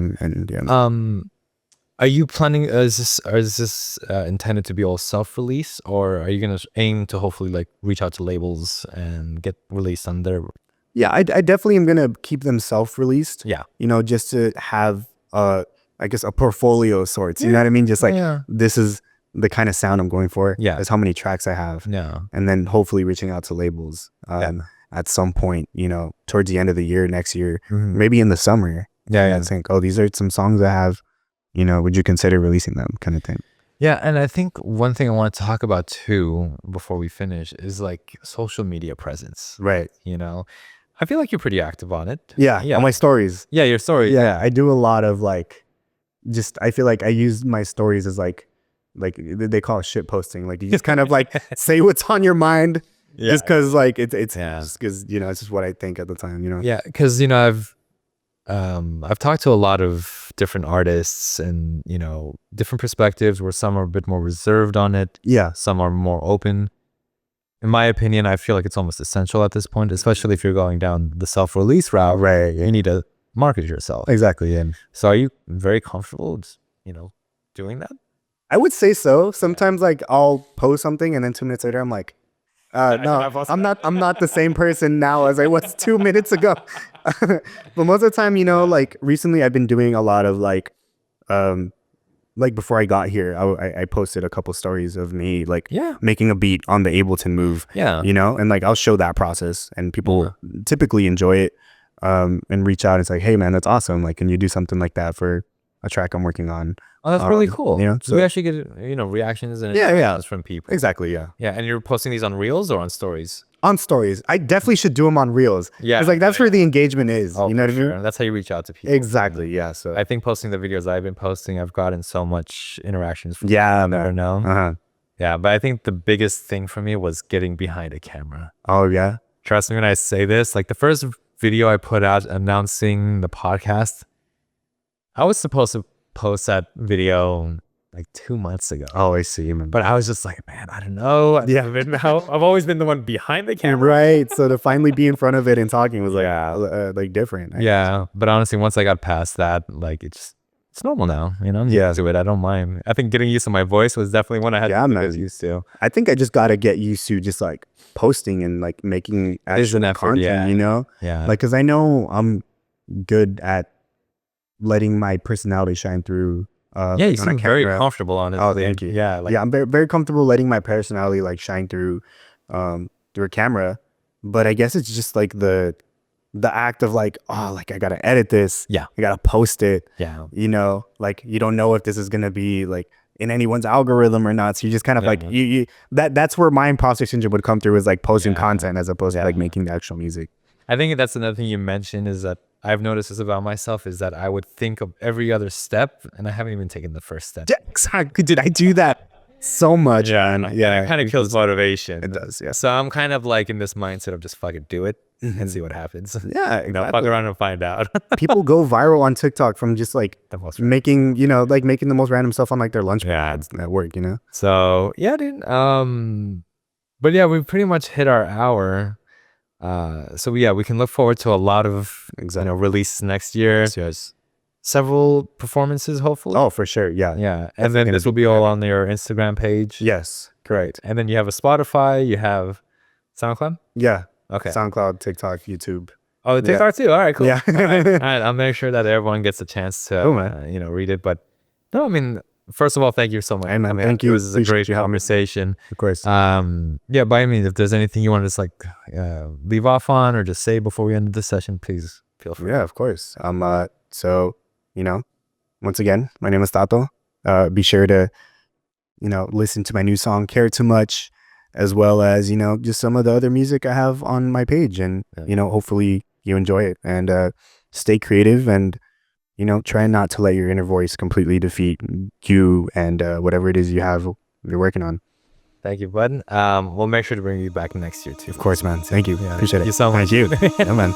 Are you planning, is this intended to be all self-release, or are you going to aim to hopefully like reach out to labels and get released on their? Yeah, I definitely am going to keep them self-released. Yeah. Just to have, I guess, a portfolio of sorts. You know what I mean? Just like, this is the kind of sound I'm going for. Yeah. That's how many tracks I have. Yeah. And then hopefully reaching out to labels at some point, towards the end of the year, next year, maybe in the summer. Yeah. I think, oh, these are some songs I have. Would you consider releasing them, kind of thing? Yeah, and I think one thing I want to talk about too before we finish is like social media presence. Right. I feel like you're pretty active on it. Yeah. On my stories. Yeah, your story. Yeah, I do a lot of like, I feel like I use my stories as like they call it shit posting. Like you just kind of like say what's on your mind, just because like it's just because it's just what I think at the time. Yeah, because I've talked to a lot of different artists and, different perspectives where some are a bit more reserved on it. Yeah. Some are more open. In my opinion, I feel like it's almost essential at this point, especially if you're going down the self-release route. Right. You need to market yourself. Exactly. And So are you very comfortable, doing that? I would say so. Sometimes like I'll post something and then 2 minutes later I'm like, no, I'm not the same person now as I was 2 minutes ago. But most of the time, like recently I've been doing a lot of like before I got here, I posted a couple stories of me like making a beat on the Ableton Move. Yeah. And like I'll show that process and people typically enjoy it and reach out and say, hey man, that's awesome. Like, can you do something like that for a track I'm working on? Oh, that's really cool. So we actually get, reactions and from people. Exactly. Yeah. Yeah. And you're posting these on Reels or on stories? On stories. I definitely should do them on Reels. Yeah. Because like that's where the engagement is. Oh, you know what I mean? sure. That's how you reach out to people. Exactly. Yeah. So I think posting the videos I've been posting, I've gotten so much interactions from yeah, people I never know. Uh-huh. Yeah. But I think the biggest thing for me was getting behind a camera. Oh yeah. Trust me when I say this, like the first video I put out announcing the podcast, I was supposed to post that video like 2 months ago. Oh, I see, man. But I was just like, man, I don't know. Yeah. I've always been the one behind the camera. Right. So to finally be in front of it and talking was like different. Yeah. But honestly, once I got past that, like it's normal now. I'm used to it. I don't mind. I think getting used to my voice was definitely one I had to get used to. I think I just got to get used to just like posting and like making actual content, Yeah. Like, cause I know I'm good at letting my personality shine through. You seem very comfortable on it. Oh, thank you. Yeah. Yeah, I'm very, very comfortable letting my personality like shine through through a camera. But I guess it's just like the act of like, oh, like I gotta edit this. Yeah. I gotta post it. Yeah. Like you don't know if this is gonna be like in anyone's algorithm or not. So you just kind of like that's where my imposter syndrome would come through, is like posting content as opposed to like making the actual music. I think that's another thing you mentioned is that I've noticed this about myself, is that I would think of every other step and I haven't even taken the first step. Yeah, exactly. Did I do that so much? Yeah. It kind of kills motivation. It does. Yeah. So I'm kind of like in this mindset of just fucking do it and see what happens. Yeah. Exactly. Fuck around and find out. People go viral on TikTok from just like making, making the most random stuff on like their lunch breaks at work, So yeah, dude. But yeah, we pretty much hit our hour. So yeah, we can look forward to a lot of releases next year. Yes. Several performances, hopefully. Oh, for sure. Yeah. Yeah. And then this will be all on your Instagram page. Yes. Correct. And then you have a Spotify, you have SoundCloud? Yeah. Okay. SoundCloud, TikTok, YouTube. Oh, TikTok too. All right, cool. Yeah. All right. I'll make sure that everyone gets a chance to read it. But no, I mean, first of all, thank you so much. Thank you. It was a great conversation. Of course. Yeah, but I mean, if there's anything you want to just like leave off on or just say before we end the session, please feel free. Yeah, of course. So, once again, my name is Tato. Be sure to, listen to my new song, Care Too Much, as well as, just some of the other music I have on my page. And, hopefully you enjoy it, and stay creative, and, try not to let your inner voice completely defeat you and whatever it is you're working on. Thank you, bud. We'll make sure to bring you back next year too. Of course, man. Thank you. Yeah. Appreciate it. Thank you so much. Thank you. Yeah, man.